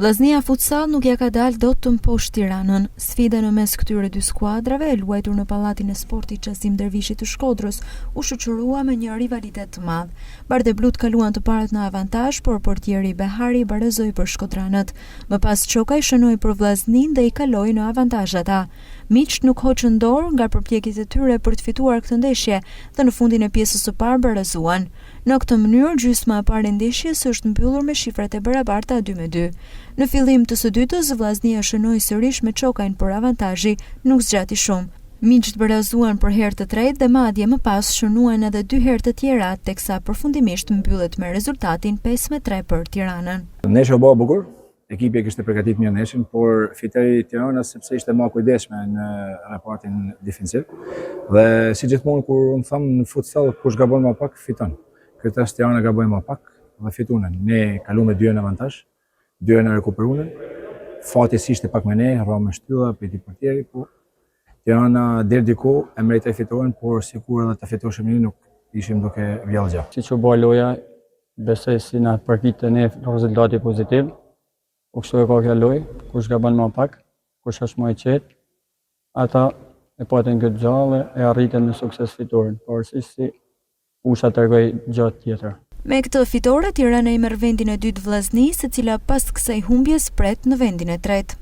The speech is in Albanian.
Vllaznia Futsal nuk ja ka dalë dot të mposhtë Tiranën. Sfida në mes këtyre dy skuadrave, e luajtur në Pallatin e Sportit Qassim Dervishi të Shkodrës, u shoqërua me një rivalitet të madh. Bardheblut kaluan të parët në avantazh, por portieri Behari barëzoi për shkodranët. Më pas Çoka i shënoi për vllaznin dhe i kaloi në avantazh ata. Miqt nuk hoqën dorë nga përpjekjet e tyre për të fituar këtë ndeshje dhe në fundin e pjesës së parë barëzuan. Në këtë mënyrë, gjysma e parë e ndeshjes është mbyllur me shifrat e barabarta 2-2. Në fillim të së dytës, vllaznia shënoi sërish me Çokajn, por avantazhi nuk zgjati shumë. Miqt barazuan për herë të tretë dhe madje më pas shënuan edhe 2 herë të tjera, teksa përfundimisht mbyllet me rezultatin 5-3 për Tiranën. Ndeshja u bë bukur. Ekipi e kishte përgatitur mirë ndeshjen, por fitoi Tirana sepse ishte më kujdesshme në raportin defensiv. Dhe si gjithmonë kur unë them në futsal kush gabon më pak fiton. Këtë rast Tirana gaboi më pak dhe fitunën. Ne kaluam me 2 në avantazh, 2 në rekuperunën. Fatësisht ishte pak më ne, rrova me shtylla peti portieri, po Tirana deri diku e meritoi fitoren, por sikur edhe ta fitoshim ne nuk ishim duke vjellë gjë. Siç u bë loja, besoj si na përfitë ne rezultati pozitiv. U kështu e ka kjo lojë, kush gabon më pak, kush është më i qetë, ata e patën këtë gjallë e arritën në sukses fitoren, por si usha tregoi gjatë tjetër. Me këtë fitore, Tirana i merr vendin e dytë vllaznisë, e cila pas kësaj humbjes pret në vendin e tretë.